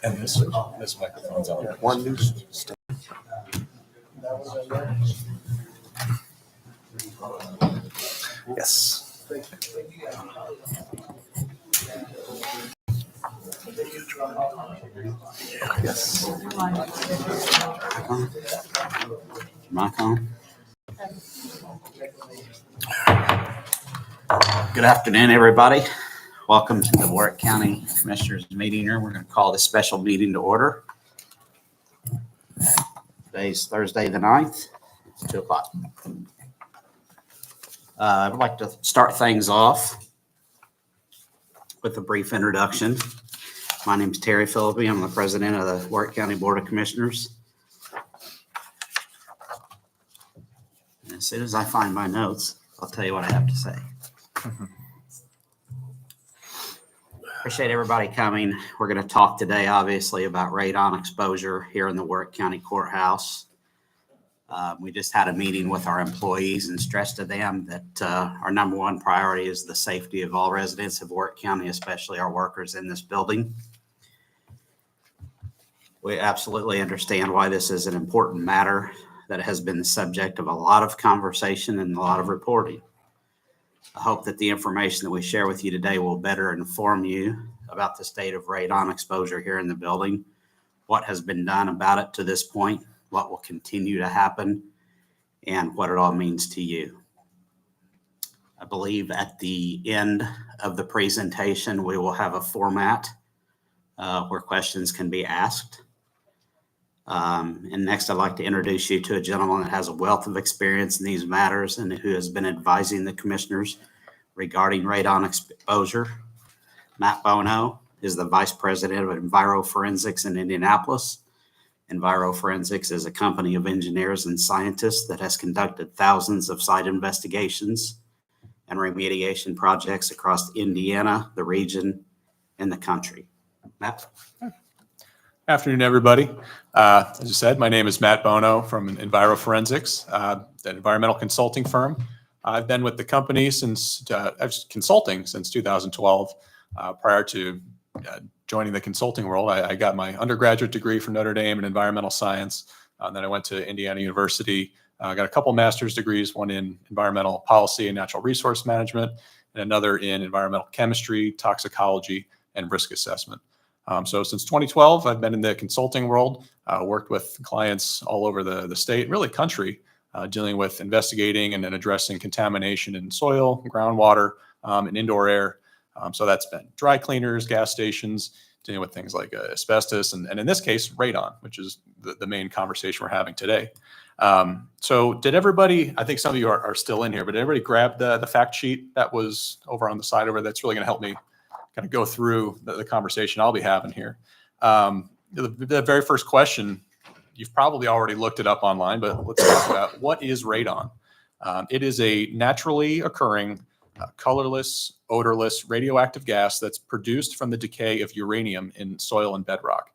And this microphone's on. One new Yes. Yes. Mic on. Good afternoon, everybody. Welcome to the Warrick County Commissioners meeting room. We're going to call this special meeting to order. Today's Thursday the 9th. It's 2 o'clock. I'd like to start things off with a brief introduction. My name is Terry Philippi. I'm the president of the Warrick County Board of Commissioners. And as soon as I find my notes, I'll tell you what I have to say. Appreciate everybody coming. We're going to talk today, obviously, about radon exposure here in the Warrick County Courthouse. We just had a meeting with our employees and stressed to them that our number one priority is the safety of all residents of Warrick County, especially our workers in this building. We absolutely understand why this is an important matter that has been the subject of a lot of conversation and a lot of reporting. I hope that the information that we share with you today will better inform you about the state of radon exposure here in the building, what has been done about it to this point, what will continue to happen, and what it all means to you. I believe at the end of the presentation, we will have a format where questions can be asked. And next, I'd like to introduce you to a gentleman that has a wealth of experience in these matters and who has been advising the commissioners regarding radon exposure. Matt Bono is the Vice President of Enviroforensics in Indianapolis. Enviroforensics is a company of engineers and scientists that has conducted thousands of site investigations and remediation projects across Indiana, the region, and the country. Matt? Afternoon, everybody. As you said, my name is Matt Bono from Enviroforensics, an environmental consulting firm. I've been with the company since consulting since 2012. Prior to joining the consulting world, I got my undergraduate degree from Notre Dame in environmental science. Then I went to Indiana University. I got a couple master's degrees, one in environmental policy and natural resource management, and another in environmental chemistry, toxicology, and risk assessment. So since 2012, I've been in the consulting world, worked with clients all over the state, really country, dealing with investigating and then addressing contamination in soil, groundwater, and indoor air. So that's been dry cleaners, gas stations, dealing with things like asbestos, and in this case, radon, which is the main conversation we're having today. So did everybody, I think some of you are still in here, but did everybody grab the fact sheet that was over on the side over? That's really going to help me kind of go through the conversation I'll be having here. The very first question, you've probably already looked it up online, but let's talk about what is radon. It is a naturally occurring, colorless, odorless, radioactive gas that's produced from the decay of uranium in soil and bedrock.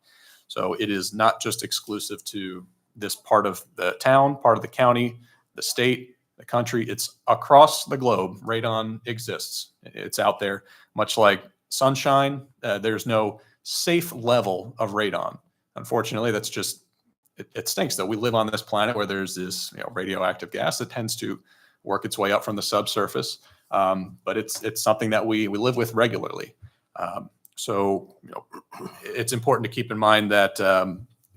So it is not just exclusive to this part of the town, part of the county, the state, the country. It's across the globe. Radon exists. It's out there, much like sunshine. There's no safe level of radon. Unfortunately, that's just, it stinks that we live on this planet where there's this radioactive gas that tends to work its way up from the subsurface. But it's something that we live with regularly. So it's important to keep in mind that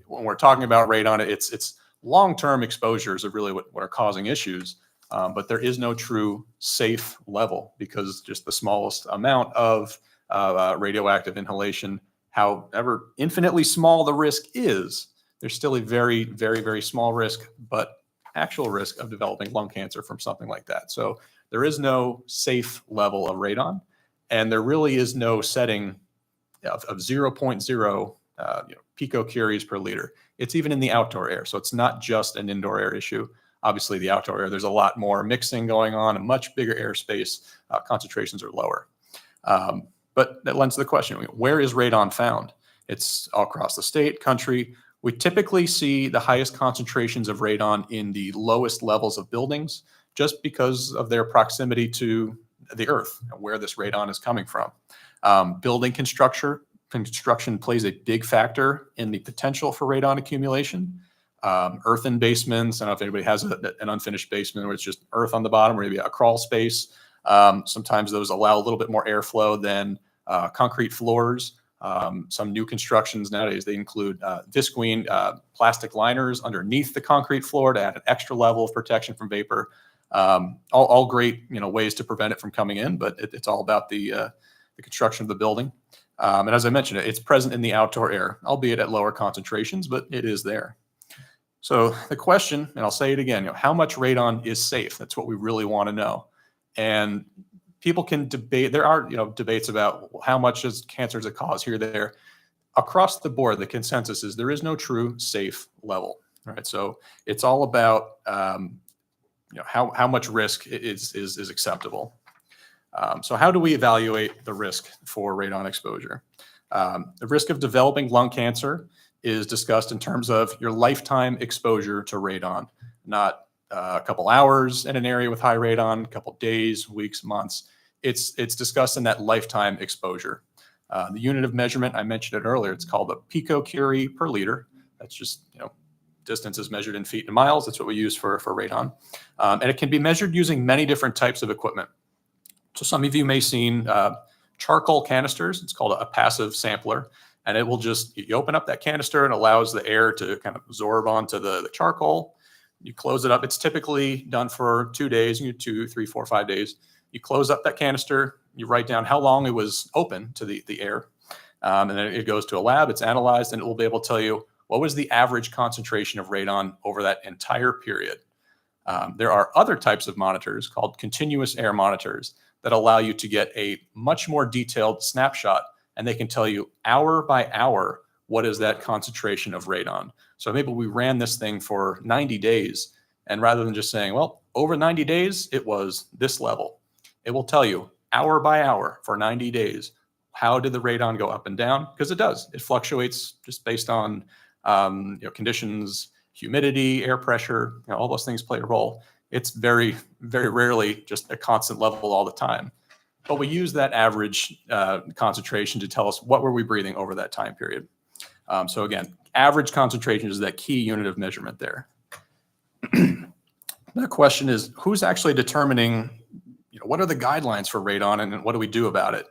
when we're talking about radon, it's long-term exposures are really what are causing issues. But there is no true safe level because just the smallest amount of radioactive inhalation, however infinitely small the risk is, there's still a very, very, very small risk, but actual risk of developing lung cancer from something like that. So there is no safe level of radon, and there really is no setting of 0.0 picocuries per liter. It's even in the outdoor air. So it's not just an indoor air issue. Obviously, the outdoor air, there's a lot more mixing going on, a much bigger airspace, concentrations are lower. But that lends to the question, where is radon found? It's all across the state, country. We typically see the highest concentrations of radon in the lowest levels of buildings just because of their proximity to the earth, where this radon is coming from. Building construction construction plays a big factor in the potential for radon accumulation. Earthen basements, I don't know if anybody has an unfinished basement where it's just earth on the bottom, or maybe a crawl space. Sometimes those allow a little bit more airflow than concrete floors. Some new constructions nowadays, they include visqueen plastic liners underneath the concrete floor to add an extra level of protection from vapor. All great, ways to prevent it from coming in, but it's all about the construction of the building. And as I mentioned, it's present in the outdoor air, albeit at lower concentrations, but it is there. So the question, and I'll say it again, how much radon is safe? That's what we really want to know. And people can debate. There are, debates about how much is cancer does it cause here, there. Across the board, the consensus is there is no true safe level. Right. So it's all about how much risk is acceptable. So how do we evaluate the risk for radon exposure? The risk of developing lung cancer is discussed in terms of your lifetime exposure to radon, not a couple hours in an area with high radon, a couple days, weeks, months. It's discussed in that lifetime exposure. The unit of measurement, I mentioned it earlier, it's called a picocurie per liter. That's just, distance is measured in feet and miles. That's what we use for radon. And it can be measured using many different types of equipment. So some of you may have seen charcoal canisters. It's called a passive sampler. And it will just, you open up that canister and allows the air to kind of absorb onto the charcoal. You close it up. It's typically done for 2 days, 2, 3, 4, 5 days. You close up that canister, you write down how long it was open to the air. And then it goes to a lab, it's analyzed, and it will be able to tell you what was the average concentration of radon over that entire period. There are other types of monitors called continuous air monitors that allow you to get a much more detailed snapshot, and they can tell you hour by hour what is that concentration of radon. So maybe we ran this thing for 90 days, and rather than just saying, well, over 90 days, it was this level, it will tell you hour by hour for 90 days, how did the radon go up and down? Because it does. It fluctuates just based on conditions, humidity, air pressure, all those things play a role. It's very, very rarely just a constant level all the time. But we use that average concentration to tell us what were we breathing over that time period. So again, average concentration is that key unit of measurement there. The question is, who's actually determining, what are the guidelines for radon and what do we do about it?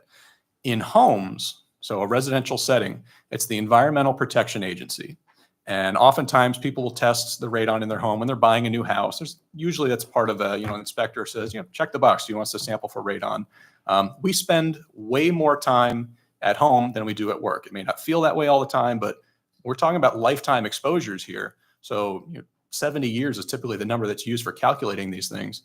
In homes, so a residential setting, it's the Environmental Protection Agency. And oftentimes people will test the radon in their home when they're buying a new house. Usually that's part of an inspector says, check the box. Do you want us to sample for radon? We spend way more time at home than we do at work. It may not feel that way all the time, but we're talking about lifetime exposures here. So 70 years is typically the number that's used for calculating these things.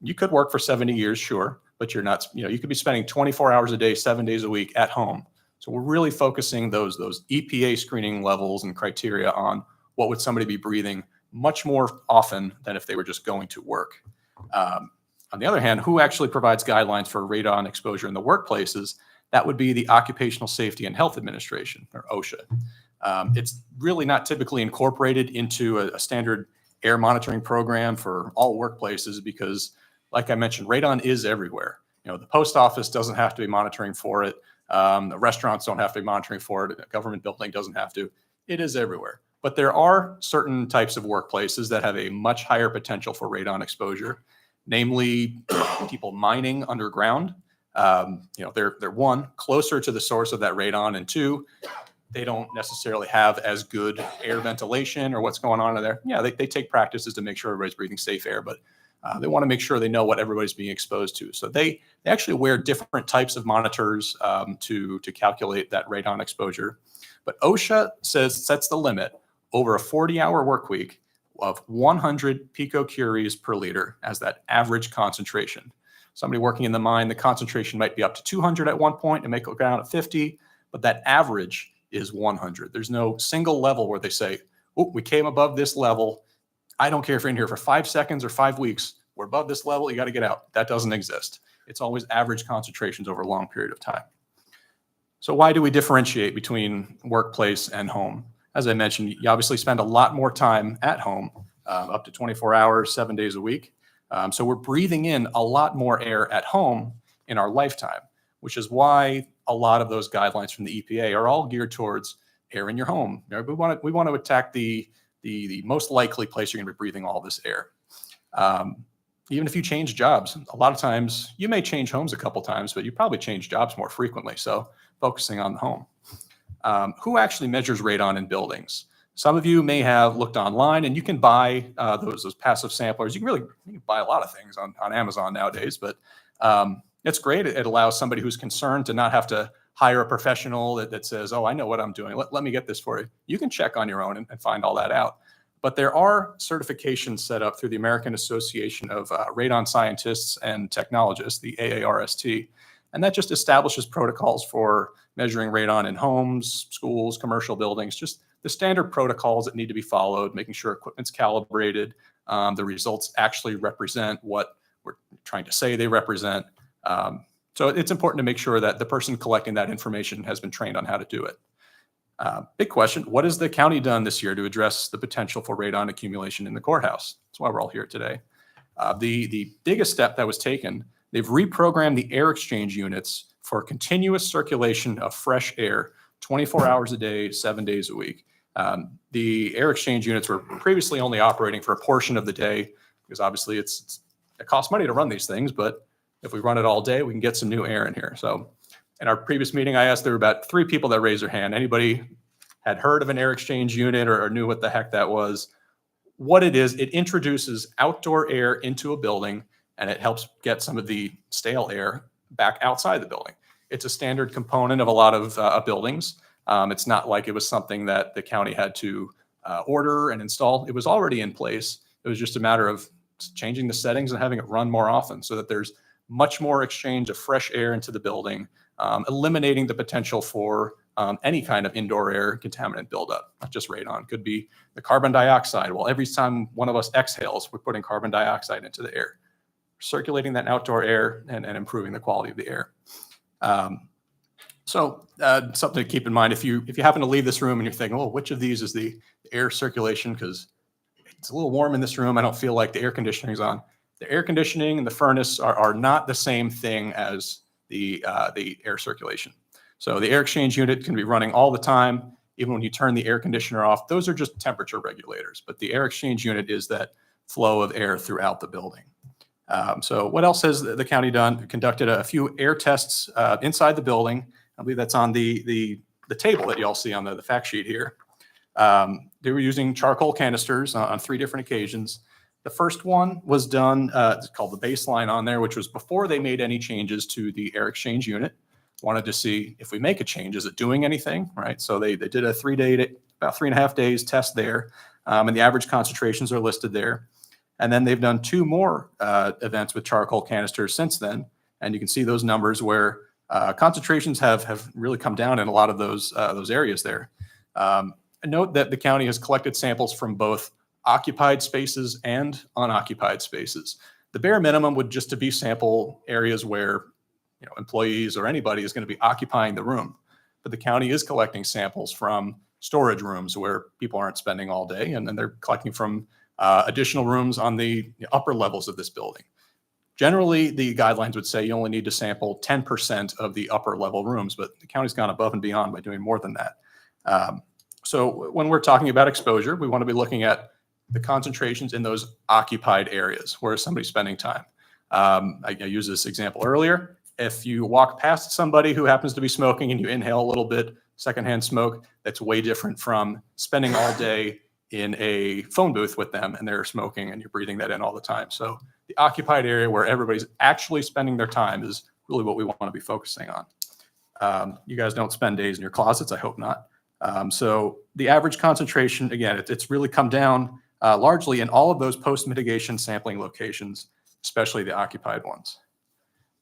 You could work for 70 years, sure, but you're not, you could be spending 24 hours a day, 7 days a week at home. So we're really focusing those EPA screening levels and criteria on what would somebody be breathing much more often than if they were just going to work. On the other hand, who actually provides guidelines for radon exposure in the workplaces? That would be the Occupational Safety and Health Administration, or OSHA. It's really not typically incorporated into a standard air monitoring program for all workplaces because, like I mentioned, radon is everywhere. The post office doesn't have to be monitoring for it. The restaurants don't have to be monitoring for it. A government building doesn't have to. It is everywhere. But there are certain types of workplaces that have a much higher potential for radon exposure, namely people mining underground. They're one, closer to the source of that radon, and two, they don't necessarily have as good air ventilation or what's going on in there. Yeah, they take practices to make sure everybody's breathing safe air, but they want to make sure they know what everybody's being exposed to. So they actually wear different types of monitors to calculate that radon exposure. But OSHA sets the limit over a 40-hour work week of 100 picocuries per liter as that average concentration. Somebody working in the mine, the concentration might be up to 200 at one point and may go down at 50, but that average is 100. There's no single level where they say, oh, we came above this level. I don't care if you're in here for 5 seconds or 5 weeks. We're above this level. You got to get out. That doesn't exist. It's always average concentrations over a long period of time. So why do we differentiate between workplace and home? As I mentioned, you obviously spend a lot more time at home, up to 24 hours, 7 days a week. So we're breathing in a lot more air at home in our lifetime, which is why a lot of those guidelines from the EPA are all geared towards air in your home. We want to attack the most likely place you're going to be breathing all this air. Even if you change jobs, a lot of times you may change homes a couple times, but you probably change jobs more frequently. So focusing on the home. Who actually measures radon in buildings? Some of you may have looked online, and you can buy those passive samplers. You can buy a lot of things on Amazon nowadays, but it's great. It allows somebody who's concerned to not have to hire a professional that says, oh, I know what I'm doing. Let me get this for you. You can check on your own and find all that out. But there are certifications set up through the American Association of Radon Scientists and Technologists, the AARST, and that just establishes protocols for measuring radon in homes, schools, commercial buildings, just the standard protocols that need to be followed, making sure equipment's calibrated, the results actually represent what we're trying to say they represent. So it's important to make sure that the person collecting that information has been trained on how to do it. Big question, what has the county done this year to address the potential for radon accumulation in the courthouse? That's why we're all here today. The biggest step that was taken, they've reprogrammed the air exchange units for continuous circulation of fresh air 24 hours a day, 7 days a week. The air exchange units were previously only operating for a portion of the day because obviously it costs money to run these things, but if we run it all day, we can get some new air in here. So in our previous meeting, I asked, there were about 3 people that raised their hand. Anybody had heard of an air exchange unit or knew what the heck that was? What it is, it introduces outdoor air into a building and it helps get some of the stale air back outside the building. It's a standard component of a lot of buildings. It's not like it was something that the county had to order and install. It was already in place. It was just a matter of changing the settings and having it run more often so that there's much more exchange of fresh air into the building, eliminating the potential for any kind of indoor air contaminant buildup, not just radon. Could be the carbon dioxide. Well, every time one of us exhales, we're putting carbon dioxide into the air, circulating that outdoor air and improving the quality of the air. So something to keep in mind, if you happen to leave this room and you're thinking, well, which of these is the air circulation? Because it's a little warm in this room. I don't feel like the air conditioning is on. The air conditioning and the furnace are not the same thing as the air circulation. So the air exchange unit can be running all the time, even when you turn the air conditioner off. Those are just temperature regulators, but the air exchange unit is that flow of air throughout the building. So what else has the county done? Conducted a few air tests inside the building. I believe that's on the table that you all see on the fact sheet here. They were using charcoal canisters on 3 different occasions. The first one was done, it's called the baseline on there, which was before they made any changes to the air exchange unit. Wanted to see if we make a change, is it doing anything, right? So they did a about 3.5 days test there, and the average concentrations are listed there. And then they've done 2 more events with charcoal canisters since then, and you can see those numbers where concentrations have really come down in a lot of those areas there. And note that the county has collected samples from both occupied spaces and unoccupied spaces. The bare minimum would just to be sample areas where employees or anybody is going to be occupying the room. But the county is collecting samples from storage rooms where people aren't spending all day, and then they're collecting from additional rooms on the upper levels of this building. Generally, the guidelines would say you only need to sample 10% of the upper level rooms, but the county's gone above and beyond by doing more than that. So when we're talking about exposure, we want to be looking at the concentrations in those occupied areas where somebody's spending time. I used this example earlier. If you walk past somebody who happens to be smoking and you inhale a little bit secondhand smoke, that's way different from spending all day in a phone booth with them and they're smoking and you're breathing that in all the time. So the occupied area where everybody's actually spending their time is really what we want to be focusing on. You guys don't spend days in your closets, I hope not. So the average concentration, again, it's really come down largely in all of those post-mitigation sampling locations, especially the occupied ones.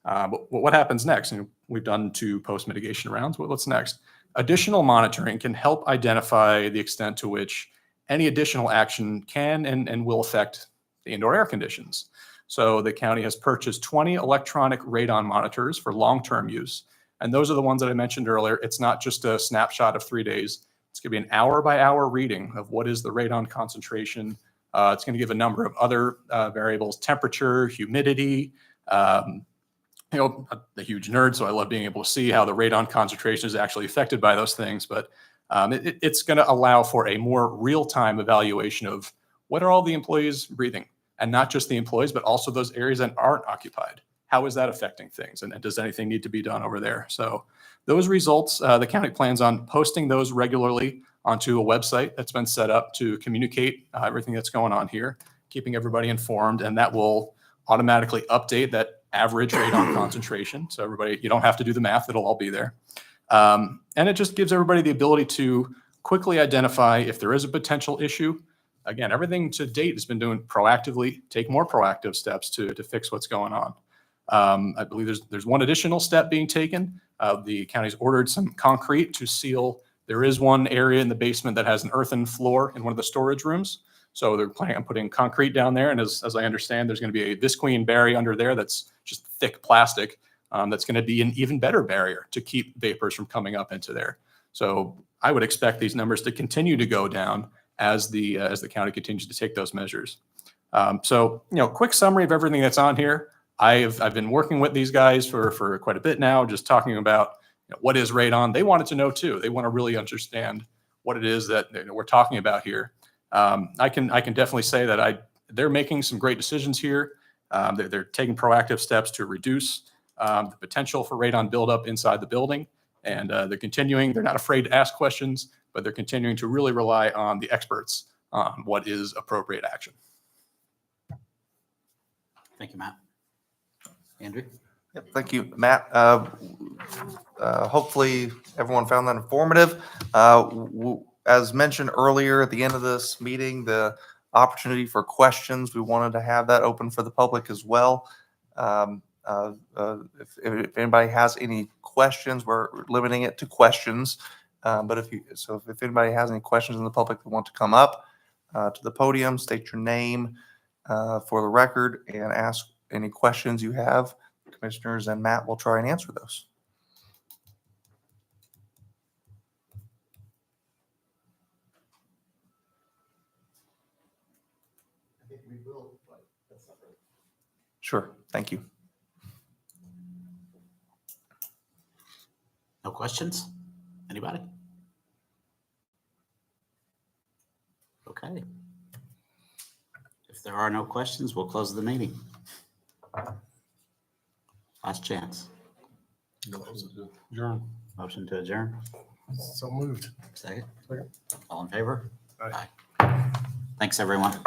But what happens next? We've done 2 post-mitigation rounds. What's next? Additional monitoring can help identify the extent to which any additional action can and will affect the indoor air conditions. So the county has purchased 20 electronic radon monitors for long-term use. And those are the ones that I mentioned earlier. It's not just a snapshot of 3 days. It's going to be an hour-by-hour reading of what is the radon concentration. It's going to give a number of other variables, temperature, humidity, a huge nerd, so I love being able to see how the radon concentration is actually affected by those things. But it's going to allow for a more real-time evaluation of what are all the employees breathing, and not just the employees, but also those areas that aren't occupied. How is that affecting things? And does anything need to be done over there? So those results, the county plans on posting those regularly onto a website that's been set up to communicate everything that's going on here, keeping everybody informed, and that will automatically update that average radon concentration. So everybody, you don't have to do the math, it'll all be there. And it just gives everybody the ability to quickly identify if there is a potential issue. Again, everything to date has been doing proactively, take more proactive steps to fix what's going on. I believe there's one additional step being taken. The county's ordered some concrete to seal. There is one area in the basement that has an earthen floor in one of the storage rooms. So they're planning on putting concrete down there. And as I understand, there's going to be a visqueen barrier under there that's just thick plastic that's going to be an even better barrier to keep vapors from coming up into there. So I would expect these numbers to continue to go down as the county continues to take those measures. So, quick summary of everything that's on here. I've been working with these guys for quite a bit now, just talking about what is radon. They wanted to know too. They want to really understand what it is that we're talking about here. I can definitely say that they're making some great decisions here. They're taking proactive steps to reduce the potential for radon buildup inside the building, and they're continuing. They're not afraid to ask questions, but they're continuing to really rely on the experts on what is appropriate action. Thank you, Matt. Andrew? Yep, thank you, Matt. Hopefully everyone found that informative. As mentioned earlier at the end of this meeting, the opportunity for questions, we wanted to have that open for the public as well. If anybody has any questions, we're limiting it to questions. But if anybody has any questions in the public that want to come up to the podium, state your name for the record and ask any questions you have, commissioners and Matt will try and answer those. I think we will, but that's not right. Sure, thank you. No questions? Anybody? Okay. If there are no questions, we'll close the meeting. Last chance. Adjourn. Motion to adjourn. So moved. Second. Second. All in favor? Aye. Aye. Thanks, everyone.